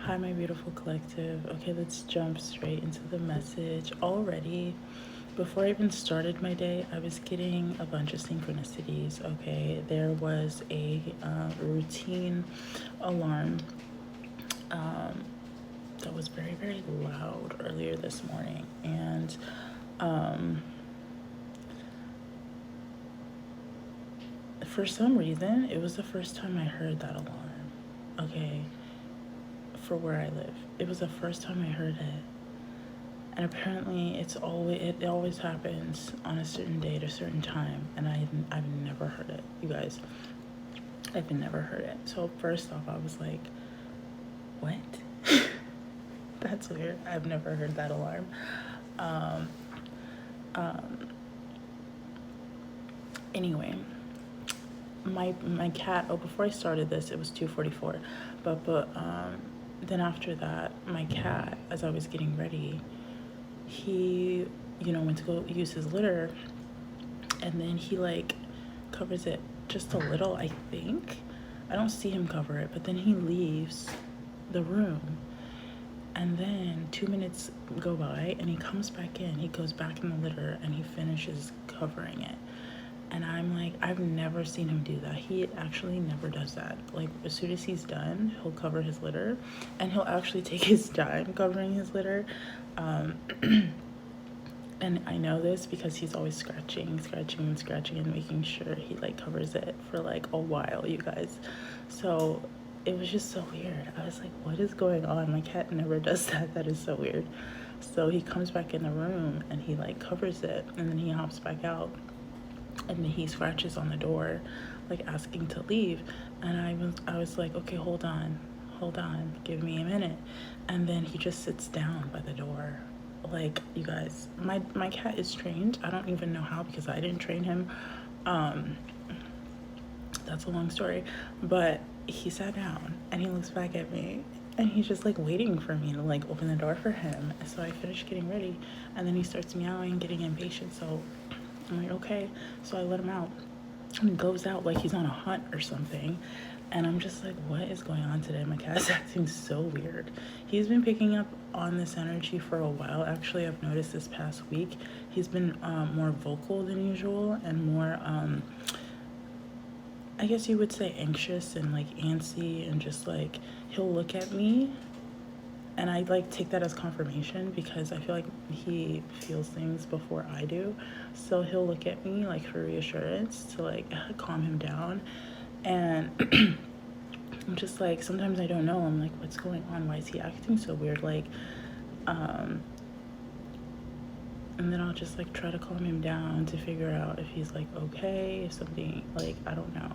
Hi, my beautiful collective. Okay, let's jump straight into the message. Already, before I even started my day, I was getting a bunch of synchronicities. Okay, there was a routine alarm that was very, very loud earlier this morning. And for some reason, it was the first time I heard that alarm. Okay, for where I live, it was the first time I heard it. And apparently it always happens on a certain day at a certain time, and I've never heard it, you guys. I've never heard it. So first off, I was like, what? That's weird. I've never heard that alarm. Um, anyway, my cat. Oh, before I started this, it was 2:44, but then after that, my cat, as I was getting ready, he went to go use his litter, and then he like covers it just a little, I think. I don't see him cover it, but then he leaves the room, and then 2 minutes go by and he comes back in. He goes back in the litter and he finishes covering it. And I'm like, I've never seen him do that. He actually never does that. Like, as soon as he's done, he'll cover his litter, and he'll actually take his time covering his litter. And I know this because he's always scratching and making sure he like covers it for like a while, you guys. So it was just so weird. I was like, what is going on? My cat never does that. That is so weird. So he comes back in the room and he like covers it, and then he hops back out, and then he scratches on the door like asking to leave. And I was like, okay, hold on, give me a minute. And then he just sits down by the door. Like, you guys, my cat is trained. I don't even know how, because I didn't train him. That's a long story, but he sat down and he looks back at me, and he's just like waiting for me to like open the door for him. So I finished getting ready, and then he starts meowing, getting impatient. So I'm like, okay. So I let him out, and he goes out like he's on a hunt or something. And I'm just like, what is going on today? My cat's acting so weird. He's been picking up on this energy for a while. Actually, I've noticed this past week he's been more vocal than usual, and more I guess you would say anxious and like antsy, and just like he'll look at me, and I like take that as confirmation, because I feel like he feels things before I do. So he'll look at me like for reassurance to like calm him down. And I'm just like, sometimes I don't know. I'm like, what's going on? Why is he acting so weird? Like, and then I'll just like try to calm him down to figure out if he's like okay, if something, like, I don't know.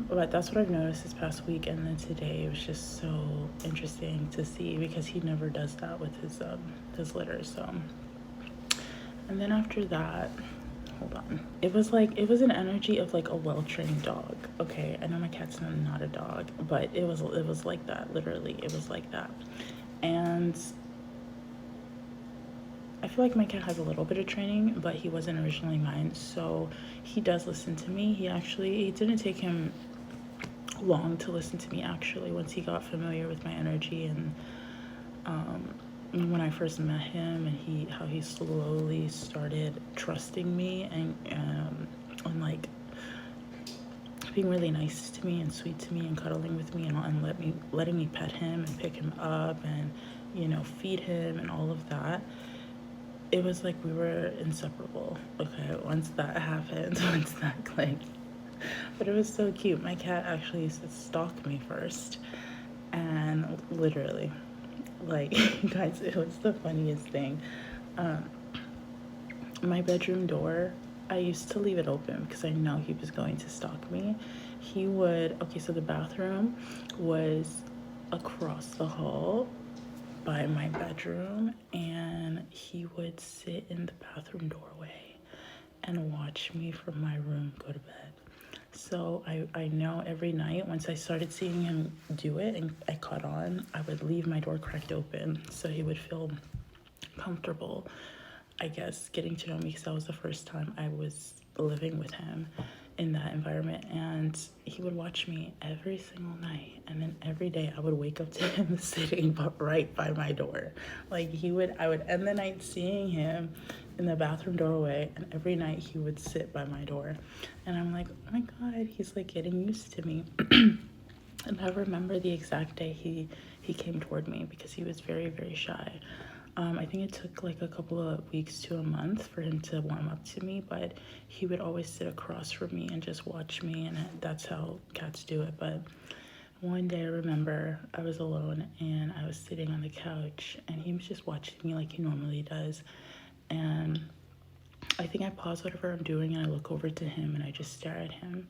But that's what I've noticed this past week. And then today it was just so interesting to see, because he never does that with his litter. So, and then after that, hold on, it was an energy of like a well-trained dog. Okay, I know my cat's not a dog, but it was like that. Literally, it was like that. And I feel like my cat has a little bit of training, but he wasn't originally mine, so he does listen to me. It didn't take him long to listen to me, actually, once he got familiar with my energy. And when I first met him, and how he slowly started trusting me, and like being really nice to me and sweet to me and cuddling with me, and letting me pet him and pick him up, and feed him and all of that. It was like we were inseparable. Okay, once that happened, once that clicked. But it was so cute. My cat actually used to stalk me first, and literally, like, guys, it was the funniest thing. My bedroom door, I used to leave it open because I know he was going to stalk me. So the bathroom was across the hall by my bedroom, and he would sit in the bathroom doorway and watch me from my room go to bed. So I know every night, once I started seeing him do it and I caught on, I would leave my door cracked open so he would feel comfortable, I guess, getting to know me, because that was the first time I was living with him in that environment, and he would watch me every single night, and then every day I would wake up to him sitting right by my door. Like I would end the night seeing him in the bathroom doorway, and every night he would sit by my door, and I'm like, oh my god, he's like getting used to me. And I remember the exact day he came toward me, because he was very, very shy. I think it took like a couple of weeks to a month for him to warm up to me, but he would always sit across from me and just watch me, and that's how cats do it. But one day I remember I was alone and I was sitting on the couch, and he was just watching me like he normally does. And I think I pause whatever I'm doing and I look over to him and I just stare at him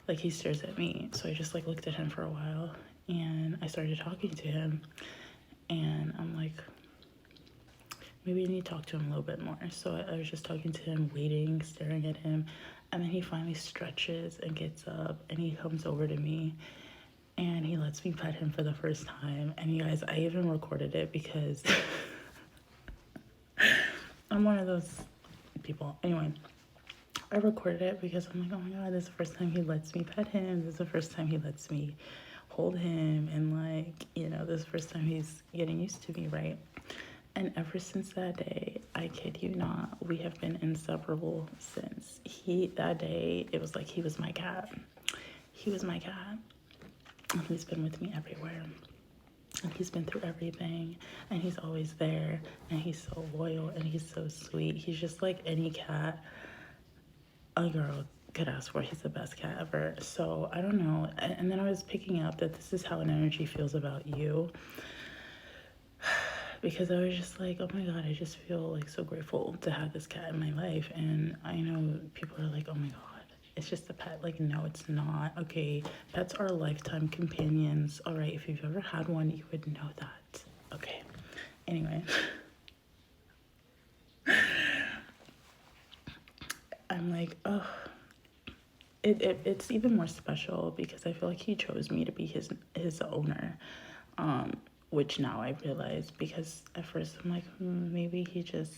like he stares at me. So I just like looked at him for a while, and I started talking to him, and I'm like, maybe I need to talk to him a little bit more. So I was just talking to him, waiting, staring at him, and then he finally stretches and gets up, and he comes over to me, and he lets me pet him for the first time. And you guys, I even recorded it because I'm one of those people. Anyway, I recorded it because I'm like, oh my god, this is the first time he lets me pet him. This is the first time he lets me hold him, and like, this is the first time he's getting used to me, right? And ever since that day, I kid you not, we have been inseparable since. That day, it was like he was my cat. He was my cat. And he's been with me everywhere. And he's been through everything. And he's always there. And he's so loyal. And he's so sweet. He's just like any cat a girl could ask for. He's the best cat ever. So, I don't know. And then I was picking up that this is how an energy feels about you. Because I was just like, oh my god, I just feel like so grateful to have this cat in my life. And I know people are like, oh my god, it's just a pet. Like, no, it's not. Okay, pets are lifetime companions. All right, if you've ever had one, you would know that. Okay, anyway. I'm like, oh, it's even more special because I feel like he chose me to be his owner. Which now I realize, because at first I'm like, maybe he just,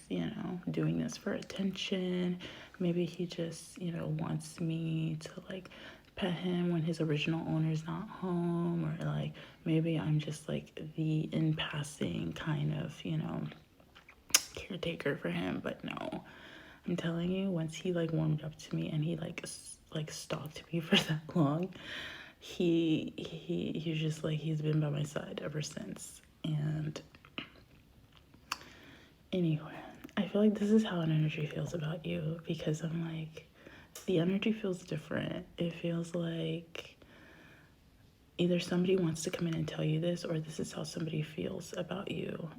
doing this for attention. Maybe he just, wants me to like pet him when his original owner's not home, or like maybe I'm just like the in passing kind of, caretaker for him. But no, I'm telling you, once he like warmed up to me and he like stalked me for that long, he's just like, he's been by my side ever since. And anyway, I feel like this is how an energy feels about you, because I'm like, the energy feels different. It feels like either somebody wants to come in and tell you this, or this is how somebody feels about you,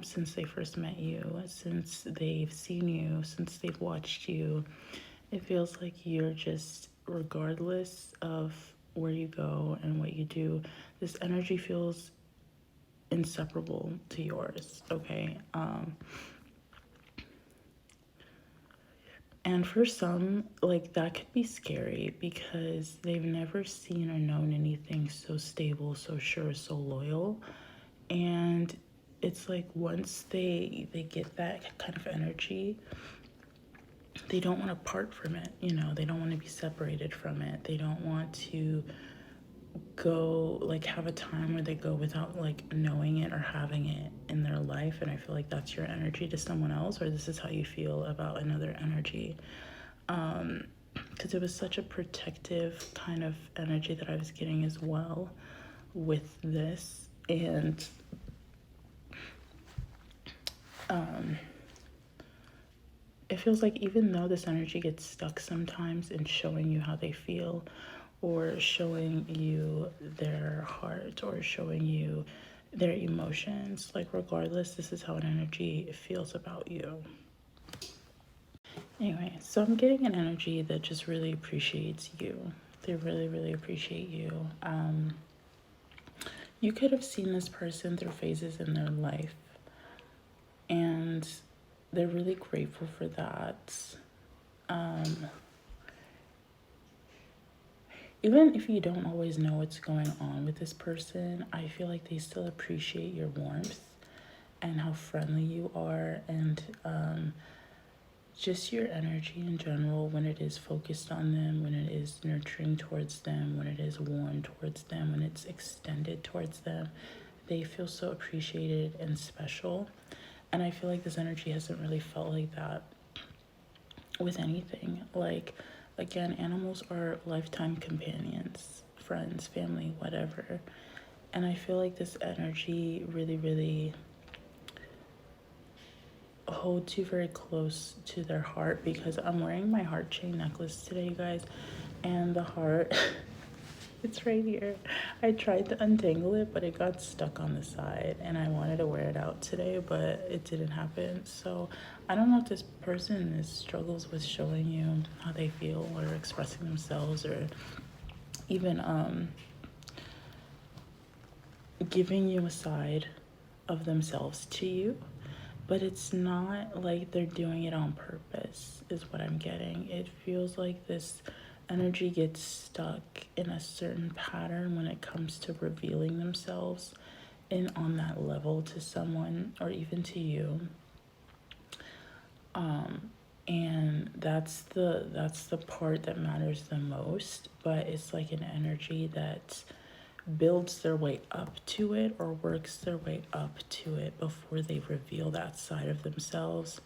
since they first met you, since they've seen you, since they've watched you. It feels like you're just, regardless of where you go and what you do, this energy feels inseparable to yours, okay? And for some, like, that could be scary because they've never seen or known anything so stable, so sure, so loyal. And it's like, once they get that kind of energy, they don't want to part from it, they don't want to be separated from it. They don't want to go, like, have a time where they go without, like, knowing it or having it in their life. And I feel like that's your energy to someone else, or this is how you feel about another energy. Because it was such a protective kind of energy that I was getting as well with this. And it feels like, even though this energy gets stuck sometimes in showing you how they feel, or showing you their heart, or showing you their emotions, like, regardless, this is how an energy feels about you. Anyway, so I'm getting an energy that just really appreciates you. They really, really appreciate you. You could have seen this person through phases in their life, and they're really grateful for that. Even if you don't always know what's going on with this person, I feel like they still appreciate your warmth and how friendly you are, and just your energy in general, when it is focused on them, when it is nurturing towards them, when it is warm towards them, when it's extended towards them, they feel so appreciated and special. And I feel like this energy hasn't really felt like that with anything. Like, again, animals are lifetime companions, friends, family, whatever. And I feel like this energy really, really holds you very close to their heart, because I'm wearing my heart chain necklace today, you guys, and the heart it's right here. I tried to untangle it, but it got stuck on the side, and I wanted to wear it out today, but it didn't happen. So I don't know if this person struggles with showing you how they feel or expressing themselves, or even giving you a side of themselves to you, but it's not like they're doing it on purpose, is what I'm getting. It feels like this energy gets stuck in a certain pattern when it comes to revealing themselves and on that level to someone or even to you. And that's the part that matters the most, but it's like an energy that builds their way up to it or works their way up to it before they reveal that side of themselves.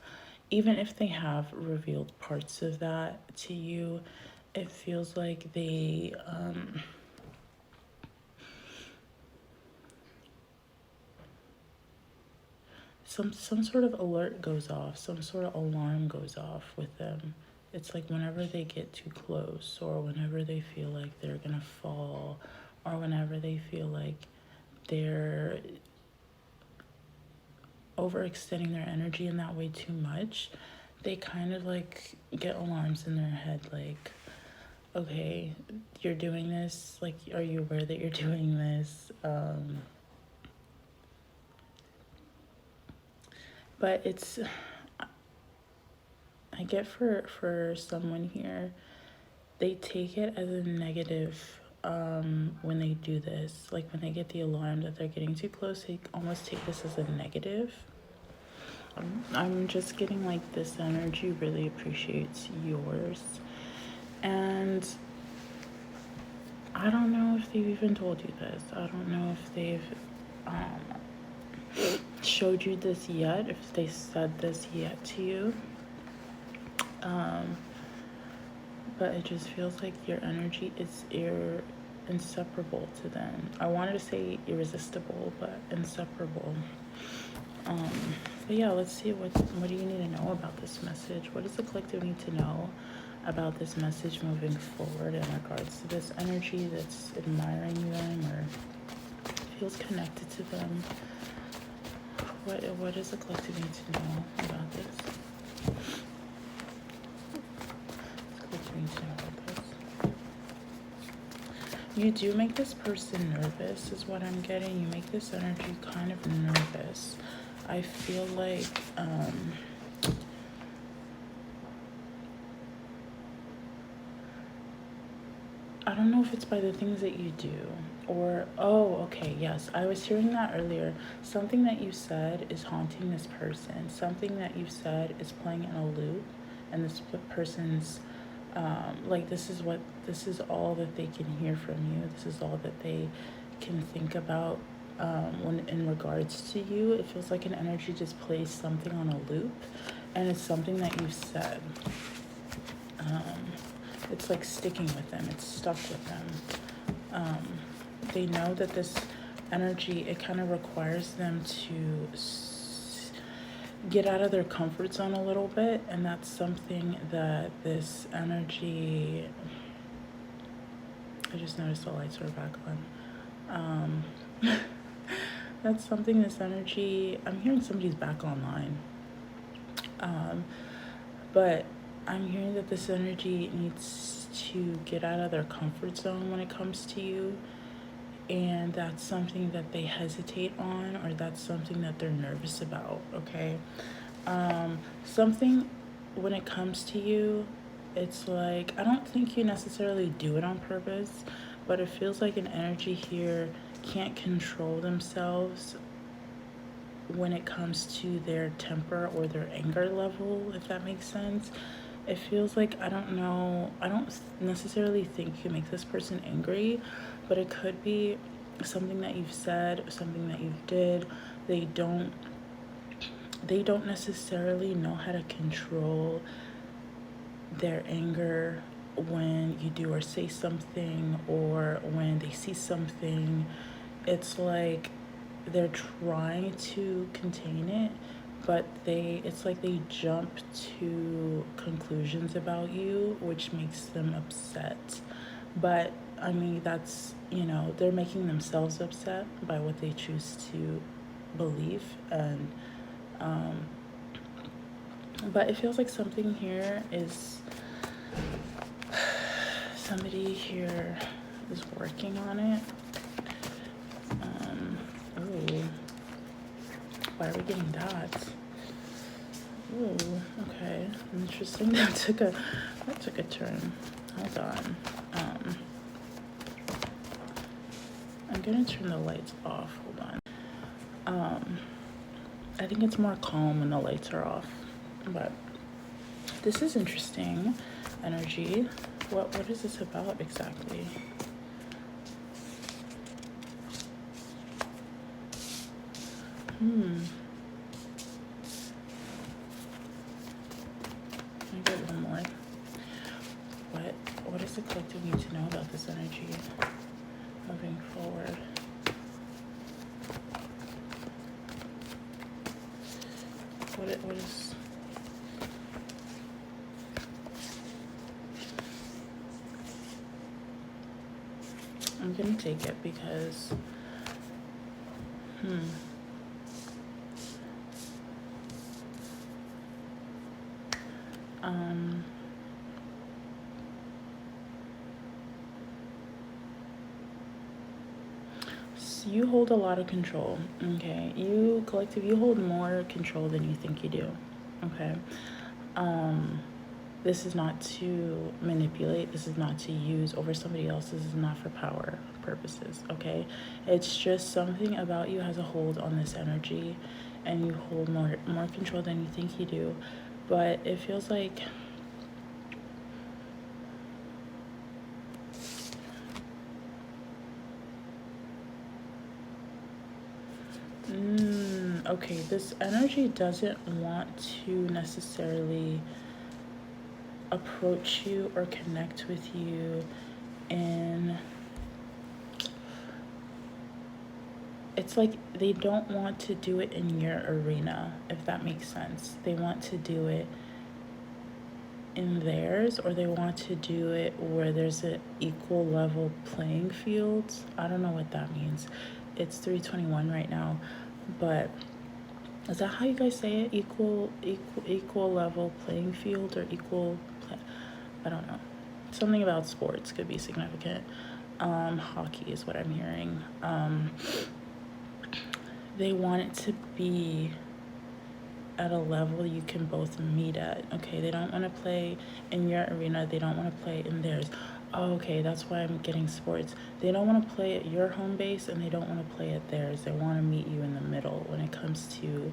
Even if they have revealed parts of that to you, it feels like they some sort of alert goes off, some sort of alarm goes off with them. It's like whenever they get too close, or whenever they feel like they're gonna fall, or whenever they feel like they're overextending their energy in that way too much, they kind of like get alarms in their head, like, okay, you're doing this, like, are you aware that you're doing this? But it's, I get for someone here, they take it as a negative when they do this. Like when they get the alarm that they're getting too close, they almost take this as a negative. I'm just getting like this energy really appreciates yours. And I don't know if they've even told you this. I don't know if they've showed you this yet, if they said this yet to you. But it just feels like your energy is inseparable to them. I wanted to say irresistible, but inseparable. But yeah, let's see what do you need to know about this message? What does the collective need to know about this message moving forward in regards to this energy that's admiring them or feels connected to them? What does the collective need to know about this? You do make this person nervous, is what I'm getting. You make this energy kind of nervous. I feel like I don't know if it's by the things that you do or, oh, okay, yes, I was hearing that earlier. Something that you said is haunting this person. Something that you said is playing in a loop, and this person's like this is all that they can hear from you. This is all that they can think about when in regards to you. It feels like an energy just plays something on a loop, and it's something that you said. It's like sticking with them. It's stuck with them. They know that this energy, it kind of requires them to get out of their comfort zone a little bit, and that's something that this energy, I just noticed the lights are back on. That's something this energy, I'm hearing somebody's back online, but I'm hearing that this energy needs to get out of their comfort zone when it comes to you, and that's something that they hesitate on, or that's something that they're nervous about, okay? Something when it comes to you, it's like, I don't think you necessarily do it on purpose, but it feels like an energy here can't control themselves when it comes to their temper or their anger level, if that makes sense. It feels like, I don't know, I don't necessarily think you can make this person angry, but it could be something that you've said, something that you did. They don't necessarily know how to control their anger when you do or say something, or when they see something. It's like they're trying to contain it, but it's like they jump to conclusions about you, which makes them upset. But I mean, that's, they're making themselves upset by what they choose to believe. And but it feels like something here is, somebody here is working on it. Ooh, why are we getting dots? Ooh, okay, interesting. That took a turn. Hold on. I'm gonna turn the lights off. Hold on. I think it's more calm when the lights are off. But this is interesting energy. What is this about exactly? Can I get one more? What does the collective need to know about this energy moving forward? What is... I'm gonna take it because so you hold a lot of control, okay? You, collective, you hold more control than you think you do, okay? This is not to manipulate. This is not to use over somebody else. This is not for power purposes, okay? It's just something about you has a hold on this energy, and you hold more control than you think you do. But it feels like okay, this energy doesn't want to necessarily approach you or connect with you, and it's like they don't want to do it in your arena, if that makes sense. They want to do it in theirs, or they want to do it where there's an equal level playing field. I don't know what that means. It's 3:21 right now, but is that how you guys say it? Equal level playing field, or equal play? I don't know. Something about sports could be significant. Hockey is what I'm hearing. They want it to be at a level you can both meet at, okay? They don't want to play in your arena. They don't want to play in theirs. Oh, okay, that's why I'm getting sports. They don't want to play at your home base, and they don't want to play at theirs. They want to meet you in the middle when it comes to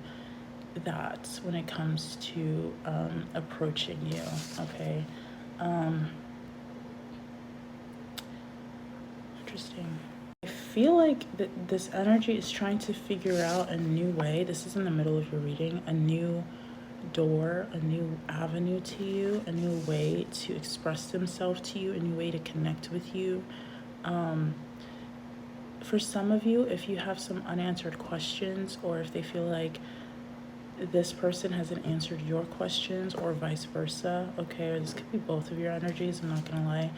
that, when it comes to approaching you, okay? Interesting. I feel like this energy is trying to figure out a new way. This is in the middle of your reading. A new door, a new avenue to you, a new way to express themselves to you, a new way to connect with you. For some of you, if you have some unanswered questions, or if they feel like this person hasn't answered your questions, or vice versa, okay? Or this could be both of your energies, I'm not gonna lie.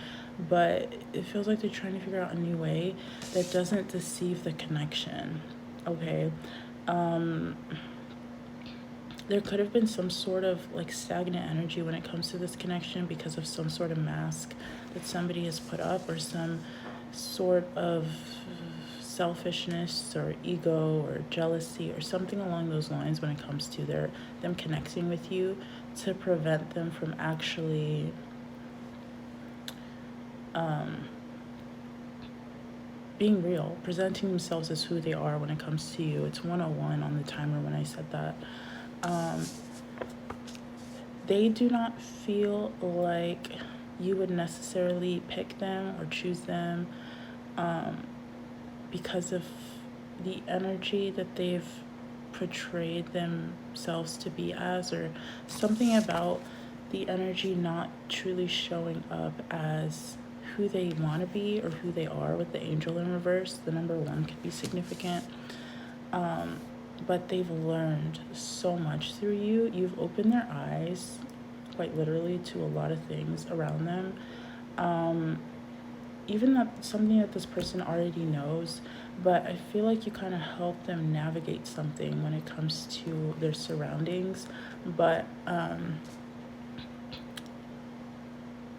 But it feels like they're trying to figure out a new way that doesn't deceive the connection, okay? There could have been some sort of like stagnant energy when it comes to this connection because of some sort of mask that somebody has put up, or some sort of selfishness or ego or jealousy or something along those lines when it comes to them connecting with you, to prevent them from actually being real, presenting themselves as who they are when it comes to you. It's 101 on the timer when I said that. They do not feel like you would necessarily pick them or choose them because of the energy that they've portrayed themselves to be as, or something about the energy not truly showing up as who they want to be or who they are. With the angel in reverse, the number 1 could be significant. But they've learned so much through you. You've opened their eyes, quite literally, to a lot of things around them. Even that something that this person already knows, but I feel like you kind of help them navigate something when it comes to their surroundings. But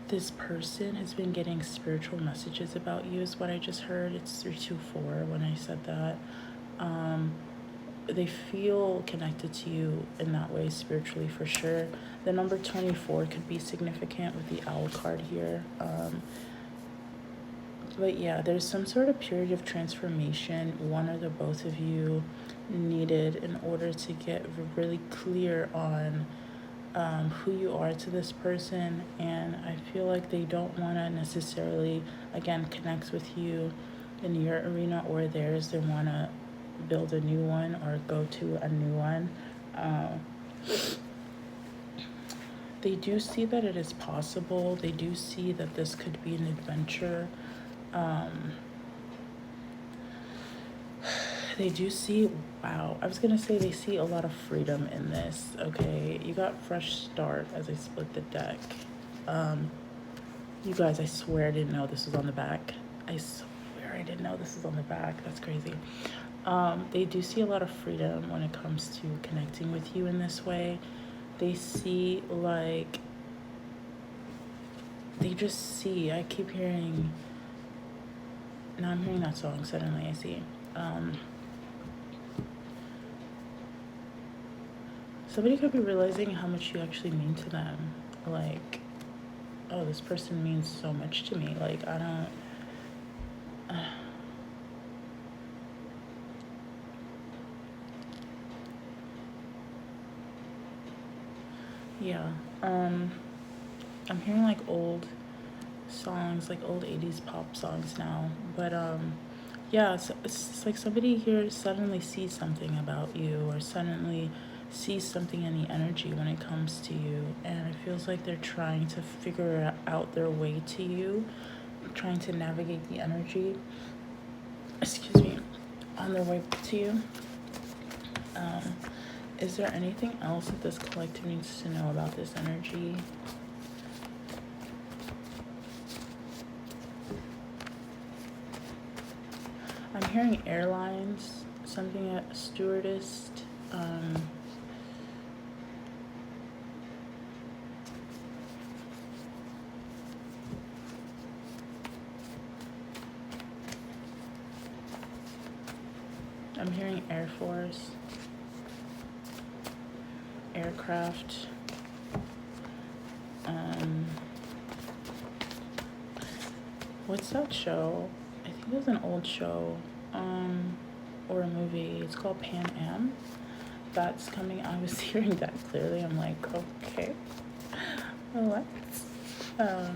this person has been getting spiritual messages about you, is what I just heard. It's 324 when I said that. They feel connected to you in that way spiritually, for sure. The number 24 could be significant with the owl card here. But yeah, there's some sort of period of transformation, one or the both of you needed in order to get really clear on who you are to this person. And I feel like they don't want to necessarily, again, connect with you in your arena or theirs. They want to build a new one or go to a new one. They do see that it is possible. They do see that this could be an adventure. They do see, wow, I was gonna say they see a lot of freedom in this. Okay, you got fresh start as I split the deck. You guys, I swear I didn't know this was on the back. I swear I didn't know this was on the back. That's crazy. They do see a lot of freedom when it comes to connecting with you in this way. They see, like, they just see, I keep hearing, now I'm hearing that song suddenly, I see. Somebody could be realizing how much you actually mean to them. Like, oh, this person means so much to me. Like, I don't... yeah. I'm hearing, like, old songs, like old 80s pop songs now. But, yeah, it's like somebody here suddenly sees something about you, or suddenly sees something in the energy when it comes to you, and it feels like they're trying to figure out their way to you, trying to navigate the energy, excuse me, on their way to you. Is there anything else that this collective needs to know about this energy? I'm hearing airlines, something at stewardess. I'm hearing Air Force, aircraft. What's that show? I think it was an old show, or a movie. It's called Pan Am. That's coming. I was hearing that clearly. I'm like, okay, what? Yeah,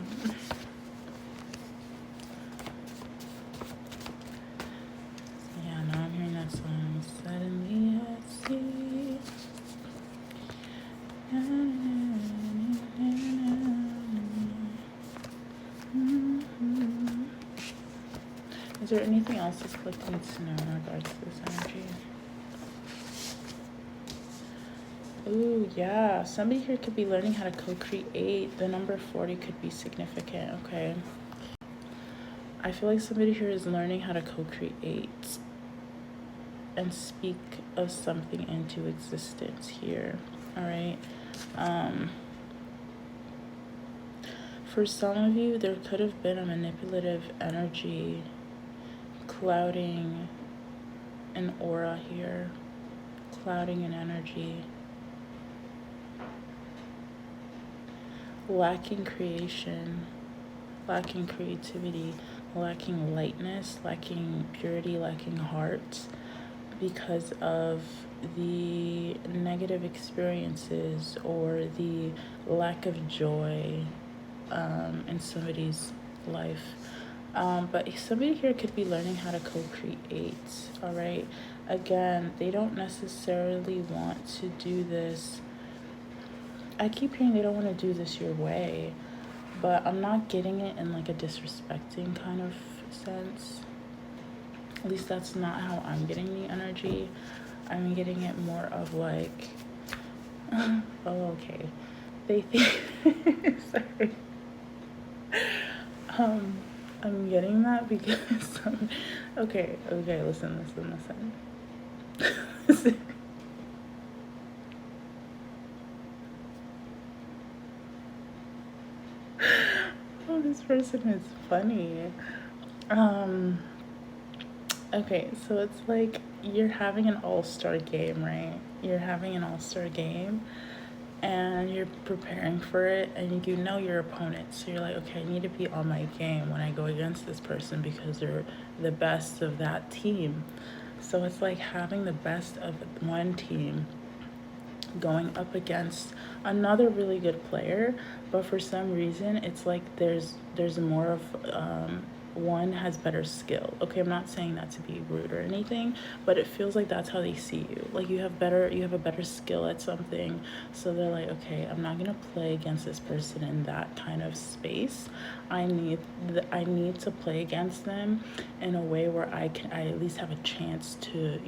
now I'm hearing that song. Suddenly I see. Is there anything else this collective needs to know in regards to this energy? Ooh, yeah. Somebody here could be learning how to co-create. The number 40 could be significant, okay? I feel like somebody here is learning how to co-create and speak of something into existence here, all right? For some of you, there could have been a manipulative energy clouding an aura here, clouding an energy, lacking creation, lacking creativity, lacking lightness, lacking purity, lacking heart because of the negative experiences or the lack of joy in somebody's life. But somebody here could be learning how to co-create, all right? Again, they don't necessarily want to do this. I keep hearing they don't want to do this your way, but I'm not getting it in like a disrespecting kind of sense. At least that's not how I'm getting the energy. I'm getting it more of like, oh, okay. They think, sorry. I'm getting that because, okay, listen. Oh, this person is funny. Okay, so it's like you're having an all-star game, right? You're having an all-star game and you're preparing for it and you know your opponent. So you're like, okay, I need to be on my game when I go against this person because they're the best of that team. So it's like having the best of one team going up against another really good player, but for some reason it's like there's more of one has better skill. Okay, I'm not saying that to be rude or anything, but it feels like that's how they see you. Like you have a better skill at something, so they're like, okay, I'm not gonna play against this person in that kind of space. I need to play against them in a way where I at least have a chance to,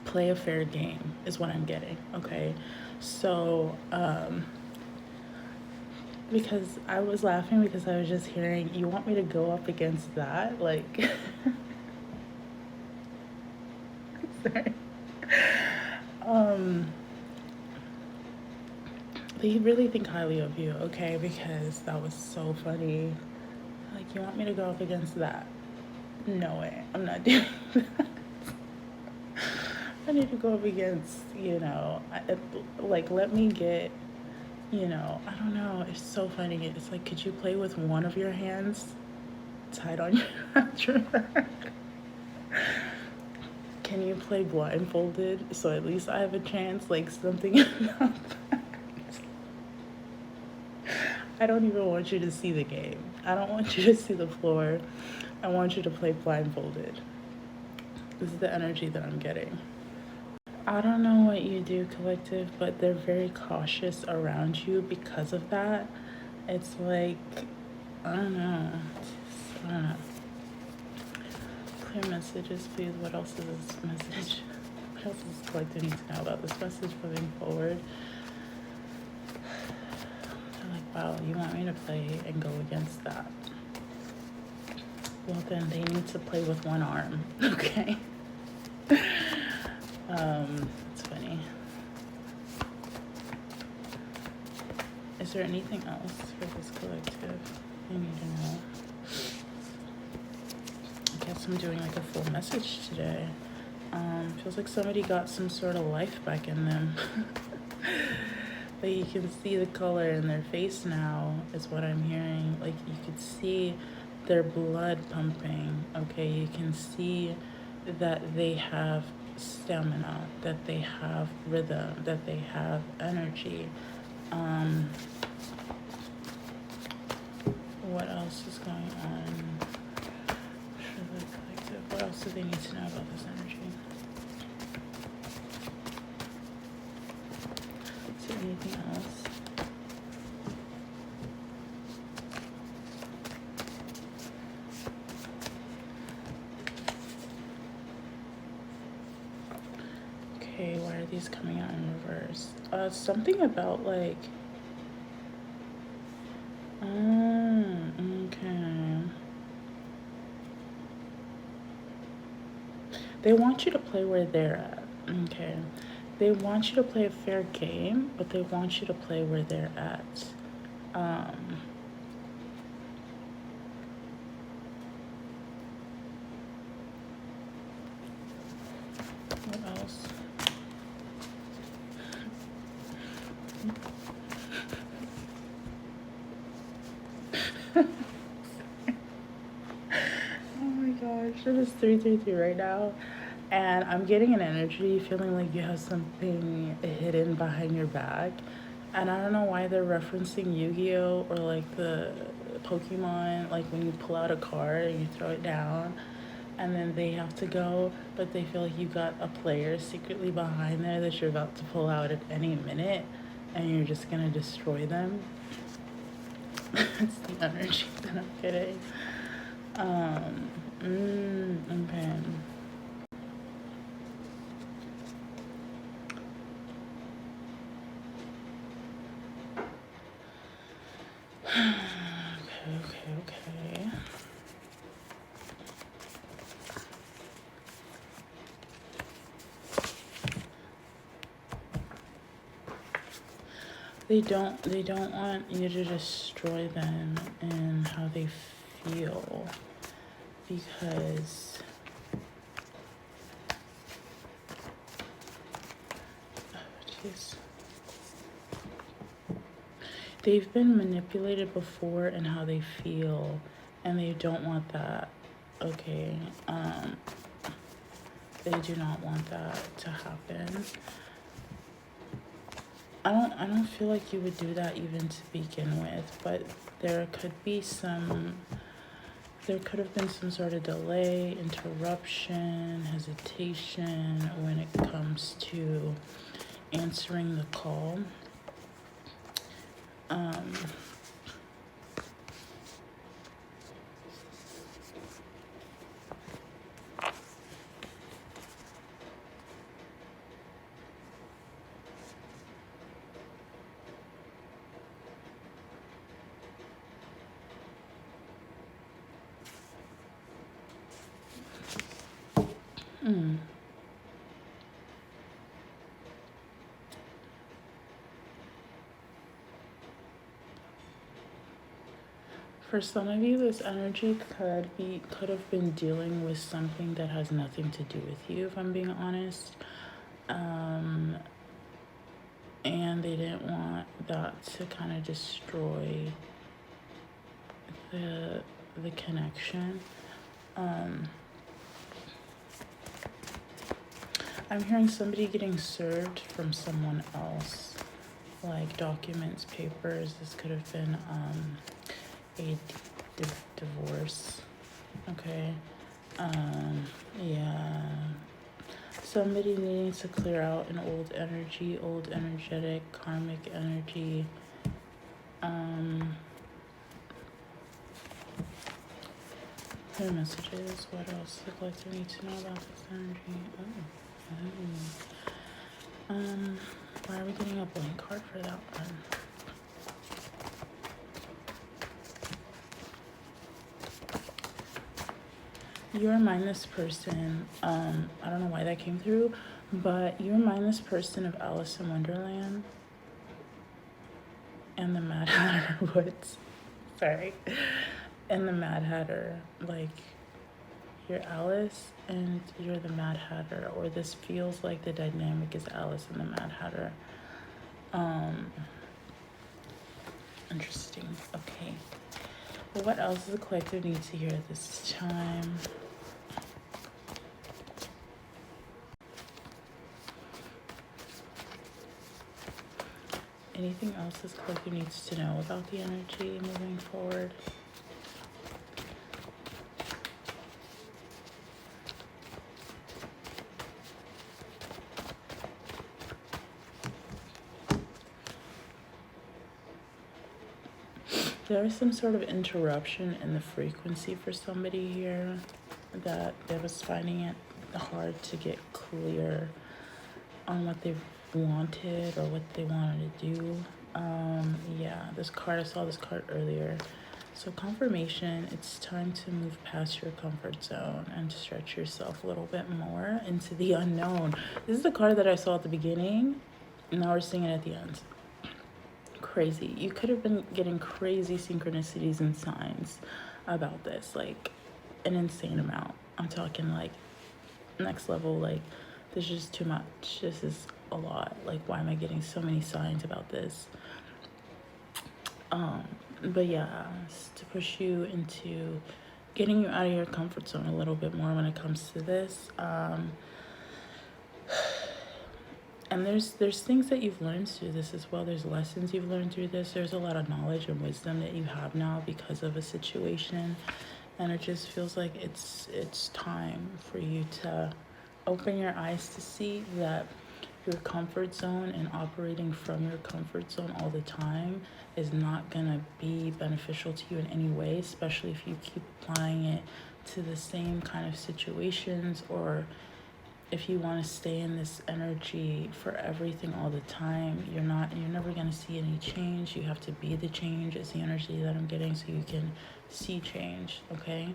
play a fair game is what I'm getting. Okay, so because I was laughing because I was just hearing, you want me to go up against that? Like, sorry. They really think highly of you, okay? Because that was so funny. Like, you want me to go up against that? No way, I'm not doing that. I need to go up against, let me get, I don't know. It's so funny. It's like, could you play with one of your hands tied on your back? Can you play blindfolded so at least I have a chance? Like something about that. I don't even want you to see the game. I don't want you to see the floor. I want you to play blindfolded. This is the energy that I'm getting. I don't know what you do, collective, but they're very cautious around you because of that. It's like, I don't know. Clear messages, please. What else is this message? What else does the collective need to know about this message moving forward? They're like, wow, you want me to play and go against that? Well, then they need to play with one arm, okay? It's funny. Is there anything else for this collective I need to know? I guess I'm doing like a full message today. Feels like somebody got some sort of life back in them. Like you can see the color in their face now is what I'm hearing. Like you could see their blood pumping. Okay, you can see that they have stamina, that they have rhythm, that they have energy. What else is going on for the collective? What else do they need to know about this energy? Is there anything else? Okay, why are these coming out in reverse? Something about like, okay. They want you to play where they're at, okay? They want you to play a fair game, but they want you to play where they're at. What else? for this 333 right now, and I'm getting an energy feeling like you have something hidden behind your back. And I don't know why they're referencing Yu-Gi-Oh! Or like the Pokemon, like when you pull out a card and you throw it down and then they have to go, but they feel like you got a player secretly behind there that you're about to pull out at any minute and you're just gonna destroy them. That's the energy that I'm getting. Okay. Okay. They don't want you to destroy them and how they feel, because they've been manipulated before in how they feel, and they don't want that. Okay. They do not want that to happen. I don't feel like you would do that even to begin with, but there could have been some sort of delay, interruption, hesitation when it comes to answering the call. For some of you, this energy could have been dealing with something that has nothing to do with you, if I'm being honest. And they didn't want that to kind of destroy the connection. I'm hearing somebody getting served from someone else, like documents, papers. This could have been a divorce. Okay. Yeah. Somebody needing to clear out an old energy, old energetic, karmic energy. Their messages. What else the collector needs to know about this energy? Why are we getting a blank card for that one? You remind this person, I don't know why that came through, but you remind this person of Alice in Wonderland and the Mad Hatter Woods. Sorry. And the Mad Hatter. Like, you're Alice and you're the Mad Hatter, or this feels like the dynamic is Alice and the Mad Hatter. Interesting. Okay. Well, what else does the collective need to hear at this time? Anything else this collective needs to know about the energy moving forward? There is some sort of interruption in the frequency for somebody here that was finding it hard to get clear on what they wanted or what they wanted to do. Yeah, this card, I saw this card earlier. So confirmation, it's time to move past your comfort zone and stretch yourself a little bit more into the unknown. This is the card that I saw at the beginning, and now we're seeing it at the end. Crazy. You could have been getting crazy synchronicities and signs about this, like an insane amount. I'm talking like next level, like this is just too much. This is a lot. Like, why am I getting so many signs about this? But yeah, to push you into getting you out of your comfort zone a little bit more when it comes to this. And there's things that you've learned through this as well. There's lessons you've learned through this. There's a lot of knowledge and wisdom that you have now because of a situation. And it just feels like it's time for you to open your eyes to see that your comfort zone and operating from your comfort zone all the time is not gonna be beneficial to you in any way, especially if you keep applying it to the same kind of situations, or if you want to stay in this energy for everything all the time. You're never going to see any change. You have to be the change is the energy that I'm getting, so you can see change. Okay,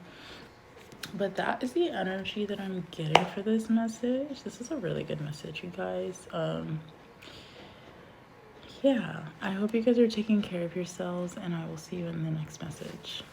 but that is the energy that I'm getting for this message. This is a really good message, you guys. Yeah, I hope you guys are taking care of yourselves, and I will see you in the next message.